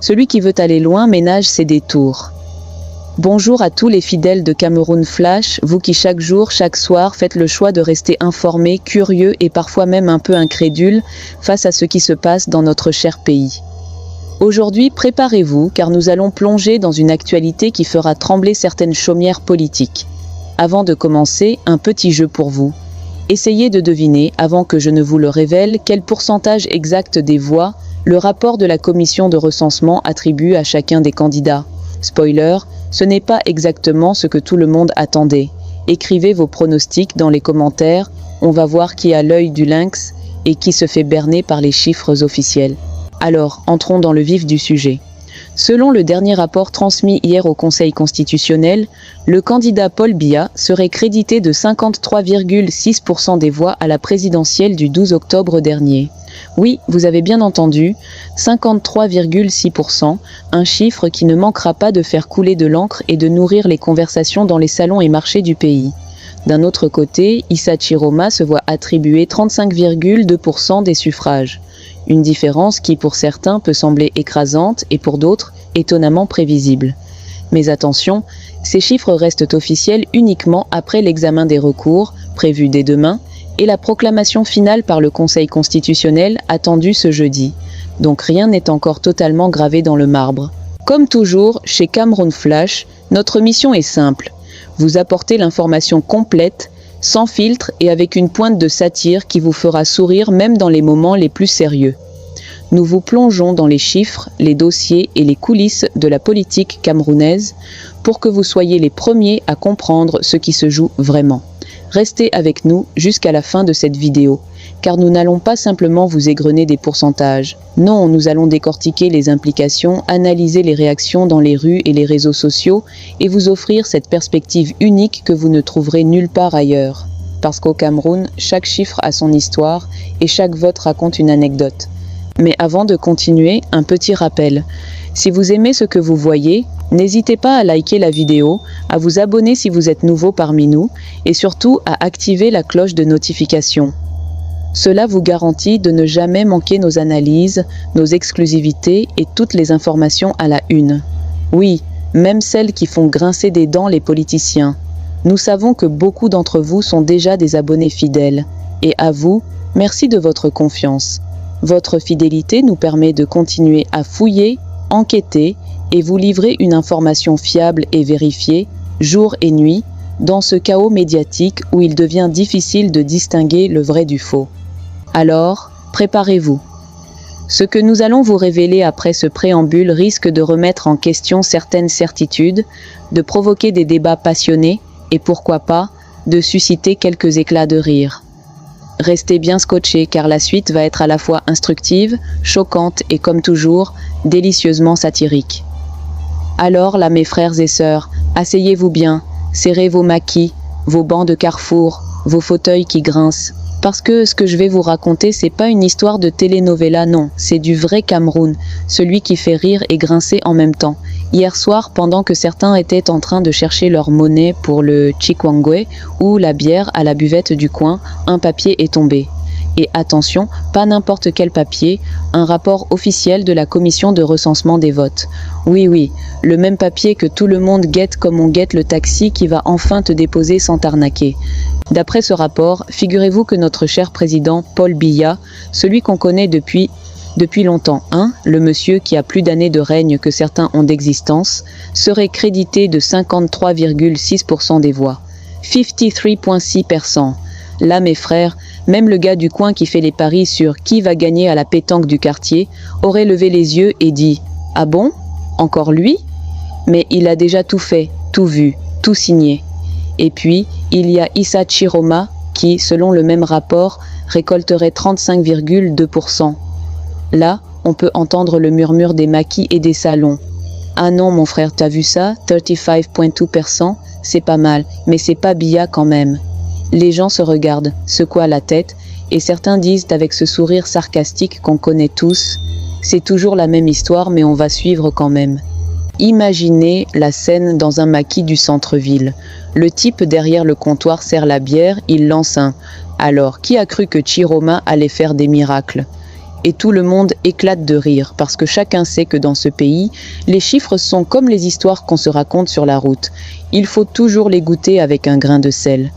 Celui qui veut aller loin ménage ses détours. Bonjour à tous les fidèles de Cameroun Flash, vous qui chaque jour, chaque soir faites le choix de rester informés, curieux et parfois même un peu incrédules face à ce qui se passe dans notre cher pays. Aujourd'hui, préparez-vous car nous allons plonger dans une actualité qui fera trembler certaines chaumières politiques. Avant de commencer, un petit jeu pour vous. Essayez de deviner, avant que je ne vous le révèle, quel pourcentage exact des voix le rapport de la commission de recensement attribue à chacun des candidats. Spoiler, ce n'est pas exactement ce que tout le monde attendait. Écrivez vos pronostics dans les commentaires, on va voir qui a l'œil du lynx et qui se fait berner par les chiffres officiels. Alors, entrons dans le vif du sujet. Selon le dernier rapport transmis hier au Conseil constitutionnel, le candidat Paul Biya serait crédité de 53,6% des voix à la présidentielle du 12 octobre dernier. Oui, vous avez bien entendu, 53,6%, un chiffre qui ne manquera pas de faire couler de l'encre et de nourrir les conversations dans les salons et marchés du pays. D'un autre côté, Issa Chiroma se voit attribuer 35,2% des suffrages. Une différence qui pour certains peut sembler écrasante et pour d'autres étonnamment prévisible. Mais attention, ces chiffres restent officiels uniquement après l'examen des recours, prévu dès demain, et la proclamation finale par le Conseil constitutionnel attendue ce jeudi. Donc rien n'est encore totalement gravé dans le marbre. Comme toujours, chez Cameroun Flash, notre mission est simple. Vous apporter l'information complète, sans filtre et avec une pointe de satire qui vous fera sourire même dans les moments les plus sérieux. Nous vous plongeons dans les chiffres, les dossiers et les coulisses de la politique camerounaise pour que vous soyez les premiers à comprendre ce qui se joue vraiment. Restez avec nous jusqu'à la fin de cette vidéo, car nous n'allons pas simplement vous égrener des pourcentages. Non, nous allons décortiquer les implications, analyser les réactions dans les rues et les réseaux sociaux et vous offrir cette perspective unique que vous ne trouverez nulle part ailleurs. Parce qu'au Cameroun, chaque chiffre a son histoire et chaque vote raconte une anecdote. Mais avant de continuer, un petit rappel. Si vous aimez ce que vous voyez, n'hésitez pas à liker la vidéo, à vous abonner si vous êtes nouveau parmi nous et surtout à activer la cloche de notification. Cela vous garantit de ne jamais manquer nos analyses, nos exclusivités et toutes les informations à la une. Oui, même celles qui font grincer des dents les politiciens. Nous savons que beaucoup d'entre vous sont déjà des abonnés fidèles. Et à vous, merci de votre confiance. Votre fidélité nous permet de continuer à fouiller, enquêter et vous livrer une information fiable et vérifiée, jour et nuit, dans ce chaos médiatique où il devient difficile de distinguer le vrai du faux. Alors, préparez-vous. Ce que nous allons vous révéler après ce préambule risque de remettre en question certaines certitudes, de provoquer des débats passionnés et pourquoi pas, de susciter quelques éclats de rire. Restez bien scotchés car la suite va être à la fois instructive, choquante et comme toujours, délicieusement satirique. Alors là mes frères et sœurs, asseyez-vous bien, serrez vos maquis, vos bancs de carrefour, vos fauteuils qui grincent. Parce que ce que je vais vous raconter, c'est pas une histoire de telenovela, non, c'est du vrai Cameroun, celui qui fait rire et grincer en même temps. Hier soir, pendant que certains étaient en train de chercher leur monnaie pour le chikwangwe ou la bière à la buvette du coin, un papier est tombé. Et attention, pas n'importe quel papier, un rapport officiel de la commission de recensement des votes. Oui, le même papier que tout le monde guette comme on guette le taxi qui va enfin te déposer sans t'arnaquer. D'après ce rapport, figurez-vous que notre cher président Paul Biya, celui qu'on connaît depuis longtemps, le monsieur qui a plus d'années de règne que certains ont d'existence, serait crédité de 53,6% des voix. 53,6%. Là, mes frères, même le gars du coin qui fait les paris sur qui va gagner à la pétanque du quartier aurait levé les yeux et dit « Ah bon? Encore lui ?» Mais il a déjà tout fait, tout vu, tout signé. Et puis, il y a Issa Chiroma qui, selon le même rapport, récolterait 35,2%. Là, on peut entendre le murmure des maquis et des salons. « Ah non, mon frère, t'as vu ça? 35,2%, c'est pas mal, mais c'est pas Biya quand même. » Les gens se regardent, secouent la tête, et certains disent avec ce sourire sarcastique qu'on connaît tous, « C'est toujours la même histoire, mais on va suivre quand même. » Imaginez la scène dans un maquis du centre-ville. Le type derrière le comptoir sert la bière, il lance un « Alors, qui a cru que Chiroma allait faire des miracles ?» et tout le monde éclate de rire parce que chacun sait que dans ce pays, les chiffres sont comme les histoires qu'on se raconte sur la route. Il faut toujours les goûter avec un grain de sel.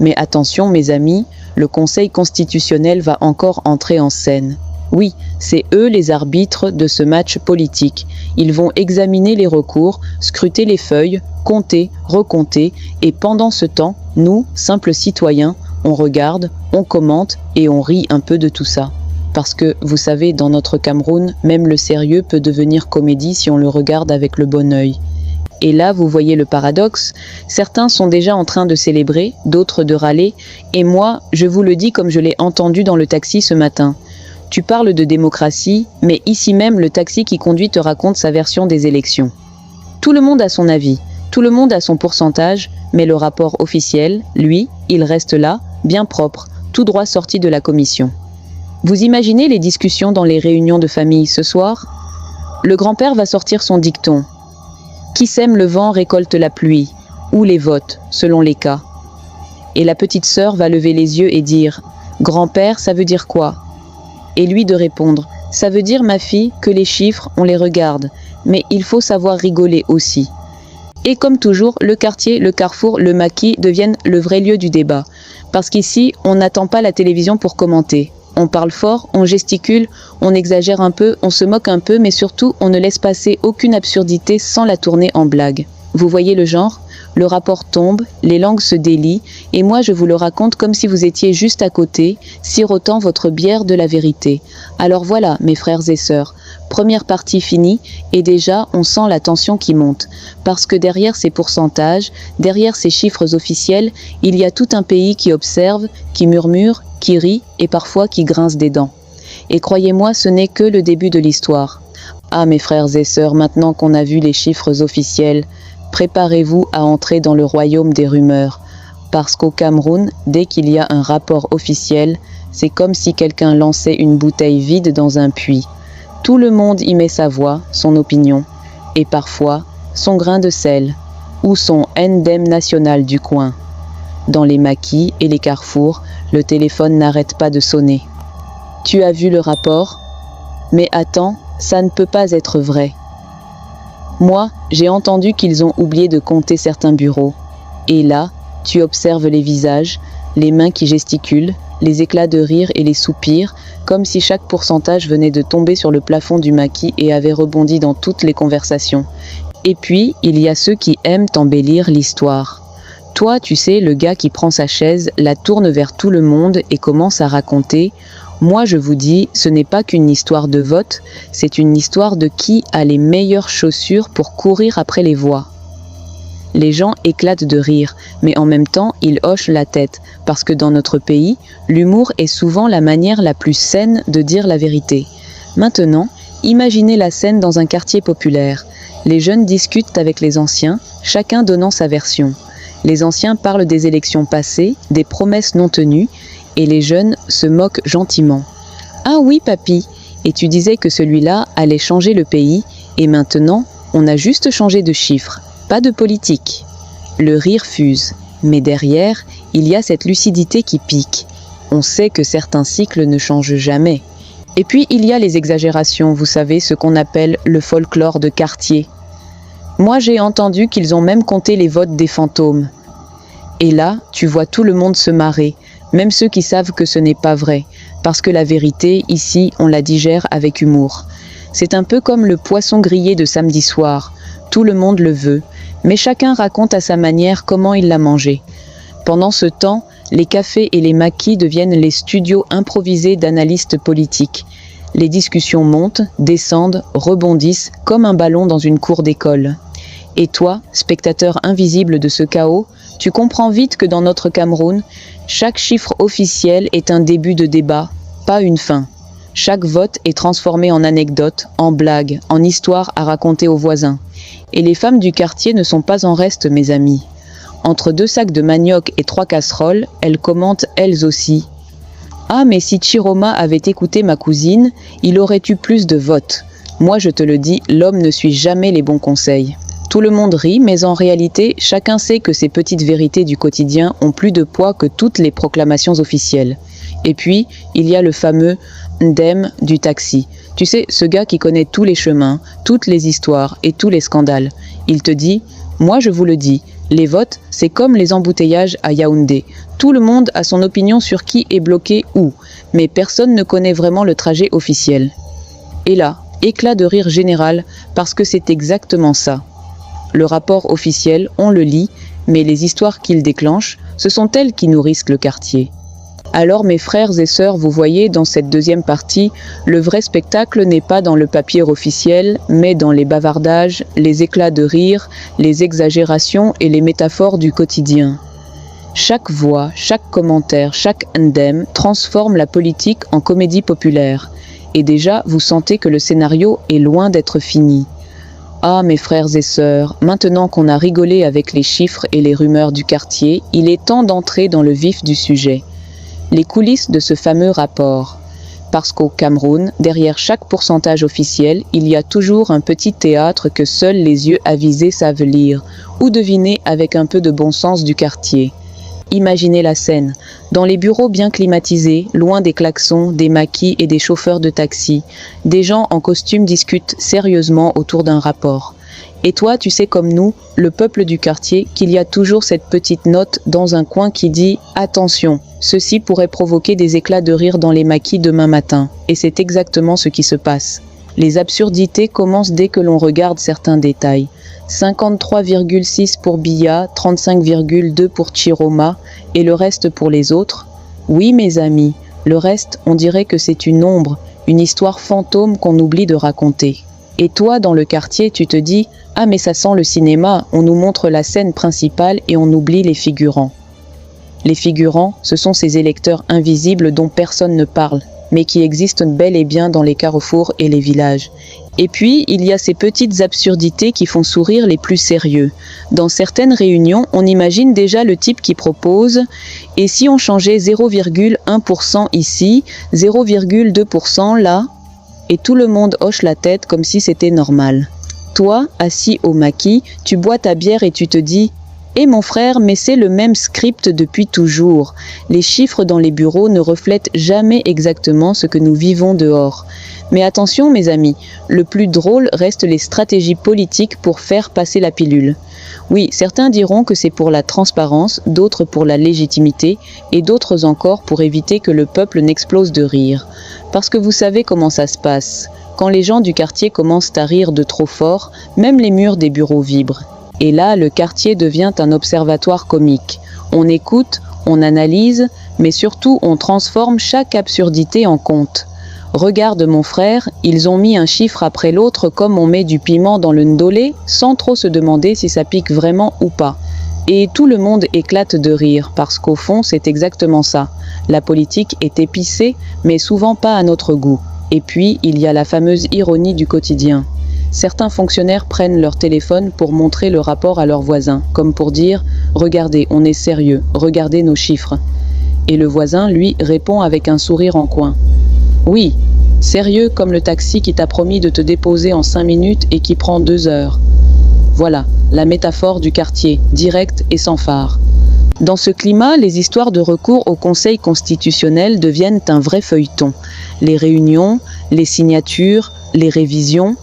Mais attention mes amis, le Conseil constitutionnel va encore entrer en scène. Oui, c'est eux les arbitres de ce match politique. Ils vont examiner les recours, scruter les feuilles, compter, recompter, et pendant ce temps, nous, simples citoyens, on regarde, on commente et on rit un peu de tout ça. Parce que, vous savez, dans notre Cameroun, même le sérieux peut devenir comédie si on le regarde avec le bon œil. Et là, vous voyez le paradoxe, certains sont déjà en train de célébrer, d'autres de râler, et moi, je vous le dis comme je l'ai entendu dans le taxi ce matin. Tu parles de démocratie, mais ici même, le taxi qui conduit te raconte sa version des élections. Tout le monde a son avis, tout le monde a son pourcentage, mais le rapport officiel, lui, il reste là, bien propre, tout droit sorti de la commission. Vous imaginez les discussions dans les réunions de famille ce soir? Le grand-père va sortir son dicton. Qui sème le vent récolte la pluie, ou les votes, selon les cas. Et la petite sœur va lever les yeux et dire « Grand-père, ça veut dire quoi ?» Et lui de répondre « Ça veut dire, ma fille, que les chiffres, on les regarde, mais il faut savoir rigoler aussi. » Et comme toujours, le quartier, le carrefour, le maquis deviennent le vrai lieu du débat. Parce qu'ici, on n'attend pas la télévision pour commenter. On parle fort, on gesticule, on exagère un peu, on se moque un peu, mais surtout, on ne laisse passer aucune absurdité sans la tourner en blague. Vous voyez le genre? Le rapport tombe, les langues se délient, et moi je vous le raconte comme si vous étiez juste à côté, sirotant votre bière de la vérité. Alors voilà, mes frères et sœurs, première partie finie, et déjà on sent la tension qui monte. Parce que derrière ces pourcentages, derrière ces chiffres officiels, il y a tout un pays qui observe, qui murmure, qui rit, et parfois qui grince des dents. Et croyez-moi, ce n'est que le début de l'histoire. Ah mes frères et sœurs, maintenant qu'on a vu les chiffres officiels, préparez-vous à entrer dans le royaume des rumeurs, parce qu'au Cameroun, dès qu'il y a un rapport officiel, c'est comme si quelqu'un lançait une bouteille vide dans un puits. Tout le monde y met sa voix, son opinion, et parfois son grain de sel, ou son ndem national du coin. Dans les maquis et les carrefours, le téléphone n'arrête pas de sonner. Tu as vu le rapport? Mais attends, ça ne peut pas être vrai. Moi, j'ai entendu qu'ils ont oublié de compter certains bureaux. Et là, tu observes les visages, les mains qui gesticulent, les éclats de rire et les soupirs, comme si chaque pourcentage venait de tomber sur le plafond du maquis et avait rebondi dans toutes les conversations. Et puis, il y a ceux qui aiment embellir l'histoire. Toi, tu sais, le gars qui prend sa chaise, la tourne vers tout le monde et commence à raconter. Moi, je vous dis, ce n'est pas qu'une histoire de vote, c'est une histoire de qui a les meilleures chaussures pour courir après les voix. Les gens éclatent de rire, mais en même temps, ils hochent la tête, parce que dans notre pays, l'humour est souvent la manière la plus saine de dire la vérité. Maintenant, imaginez la scène dans un quartier populaire. Les jeunes discutent avec les anciens, chacun donnant sa version. Les anciens parlent des élections passées, des promesses non tenues, et les jeunes se moquent gentiment. « Ah oui, papy, et tu disais que celui-là allait changer le pays, et maintenant, on a juste changé de chiffre, pas de politique. » Le rire fuse, mais derrière, il y a cette lucidité qui pique. On sait que certains cycles ne changent jamais. Et puis, il y a les exagérations, vous savez, ce qu'on appelle le folklore de quartier. Moi, j'ai entendu qu'ils ont même compté les votes des fantômes. Et là, tu vois tout le monde se marrer, même ceux qui savent que ce n'est pas vrai, parce que la vérité, ici, on la digère avec humour. C'est un peu comme le poisson grillé de samedi soir. Tout le monde le veut, mais chacun raconte à sa manière comment il l'a mangé. Pendant ce temps, les cafés et les maquis deviennent les studios improvisés d'analystes politiques. Les discussions montent, descendent, rebondissent, comme un ballon dans une cour d'école. Et toi, spectateur invisible de ce chaos, tu comprends vite que dans notre Cameroun, chaque chiffre officiel est un début de débat, pas une fin. Chaque vote est transformé en anecdote, en blague, en histoire à raconter aux voisins. Et les femmes du quartier ne sont pas en reste, mes amis. Entre 2 sacs de manioc et 3 casseroles, elles commentent elles aussi. « Ah, mais si Chiroma avait écouté ma cousine, il aurait eu plus de votes. Moi, je te le dis, l'homme ne suit jamais les bons conseils. » Tout le monde rit, mais en réalité, chacun sait que ces petites vérités du quotidien ont plus de poids que toutes les proclamations officielles. Et puis, il y a le fameux Ndem du taxi. Tu sais, ce gars qui connaît tous les chemins, toutes les histoires et tous les scandales. Il te dit, moi je vous le dis, les votes, c'est comme les embouteillages à Yaoundé. Tout le monde a son opinion sur qui est bloqué où, mais personne ne connaît vraiment le trajet officiel. Et là, éclat de rire général, parce que c'est exactement ça. Le rapport officiel, on le lit, mais les histoires qu'il déclenche, ce sont elles qui nourrissent le quartier. Alors mes frères et sœurs, vous voyez, dans cette deuxième partie, le vrai spectacle n'est pas dans le papier officiel, mais dans les bavardages, les éclats de rire, les exagérations et les métaphores du quotidien. Chaque voix, chaque commentaire, chaque ndem transforme la politique en comédie populaire. Et déjà, vous sentez que le scénario est loin d'être fini. Ah, mes frères et sœurs, maintenant qu'on a rigolé avec les chiffres et les rumeurs du quartier, il est temps d'entrer dans le vif du sujet. Les coulisses de ce fameux rapport. Parce qu'au Cameroun, derrière chaque pourcentage officiel, il y a toujours un petit théâtre que seuls les yeux avisés savent lire, ou deviner avec un peu de bon sens du quartier. Imaginez la scène, dans les bureaux bien climatisés, loin des klaxons, des maquis et des chauffeurs de taxi, des gens en costume discutent sérieusement autour d'un rapport. Et toi, tu sais comme nous, le peuple du quartier, qu'il y a toujours cette petite note dans un coin qui dit « Attention, ceci pourrait provoquer des éclats de rire dans les maquis demain matin. » Et c'est exactement ce qui se passe. Les absurdités commencent dès que l'on regarde certains détails. 53,6 pour Biya, 35,2 pour Chiroma, et le reste pour les autres. Oui, mes amis, le reste, on dirait que c'est une ombre, une histoire fantôme qu'on oublie de raconter. Et toi, dans le quartier, tu te dis « Ah mais ça sent le cinéma, on nous montre la scène principale et on oublie les figurants. » Les figurants, ce sont ces électeurs invisibles dont personne ne parle, mais qui existent bel et bien dans les carrefours et les villages. Et puis, il y a ces petites absurdités qui font sourire les plus sérieux. Dans certaines réunions, on imagine déjà le type qui propose « Et si on changeait 0,1% ici, 0,2% là ?» Et tout le monde hoche la tête comme si c'était normal. Toi, assis au maquis, tu bois ta bière et tu te dis « Eh mon frère, mais c'est le même script depuis toujours. Les chiffres dans les bureaux ne reflètent jamais exactement ce que nous vivons dehors. » Mais attention mes amis, le plus drôle reste les stratégies politiques pour faire passer la pilule. Oui, certains diront que c'est pour la transparence, d'autres pour la légitimité, et d'autres encore pour éviter que le peuple n'explose de rire. Parce que vous savez comment ça se passe. Quand les gens du quartier commencent à rire de trop fort, même les murs des bureaux vibrent. Et là, le quartier devient un observatoire comique. On écoute, on analyse, mais surtout on transforme chaque absurdité en conte. Regarde mon frère, ils ont mis un chiffre après l'autre comme on met du piment dans le ndolé, sans trop se demander si ça pique vraiment ou pas. Et tout le monde éclate de rire, parce qu'au fond c'est exactement ça. La politique est épicée, mais souvent pas à notre goût. Et puis, il y a la fameuse ironie du quotidien. Certains fonctionnaires prennent leur téléphone pour montrer le rapport à leurs voisins, comme pour dire « Regardez, on est sérieux, regardez nos chiffres ». Et le voisin, lui, répond avec un sourire en coin. Oui, sérieux comme le taxi qui t'a promis de te déposer en 5 minutes et qui prend 2 heures. Voilà, la métaphore du quartier, directe et sans phare. Dans ce climat, les histoires de recours au Conseil constitutionnel deviennent un vrai feuilleton. Les réunions, les signatures, les révisions,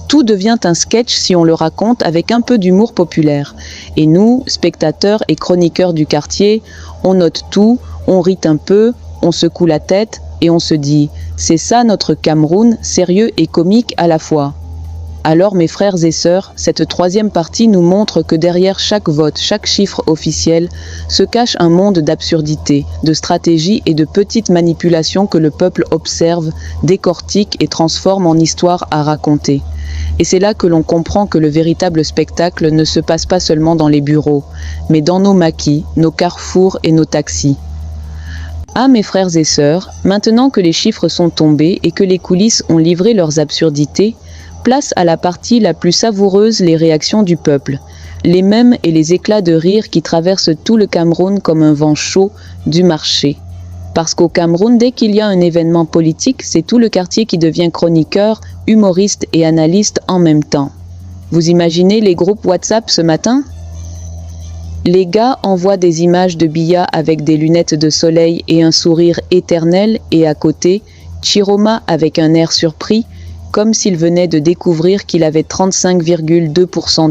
tout devient un sketch si on le raconte avec un peu d'humour populaire. Et nous, spectateurs et chroniqueurs du quartier, on note tout, on rit un peu, on secoue la tête et on se dit « C'est ça notre Cameroun, sérieux et comique à la fois ». Alors mes frères et sœurs, cette troisième partie nous montre que derrière chaque vote, chaque chiffre officiel, se cache un monde d'absurdité, de stratégie et de petites manipulations que le peuple observe, décortique et transforme en histoire à raconter. Et c'est là que l'on comprend que le véritable spectacle ne se passe pas seulement dans les bureaux, mais dans nos maquis, nos carrefours et nos taxis. Ah mes frères et sœurs, maintenant que les chiffres sont tombés et que les coulisses ont livré leurs absurdités, place à la partie la plus savoureuse, les réactions du peuple, les mèmes et les éclats de rire qui traversent tout le Cameroun comme un vent chaud du marché. Parce qu'au Cameroun, dès qu'il y a un événement politique, c'est tout le quartier qui devient chroniqueur, humoriste et analyste en même temps. Vous imaginez les groupes WhatsApp ce matin ? Les gars envoient des images de Bia avec des lunettes de soleil et un sourire éternel et à côté, Chiroma avec un air surpris, comme s'il venait de découvrir qu'il avait 35,2% des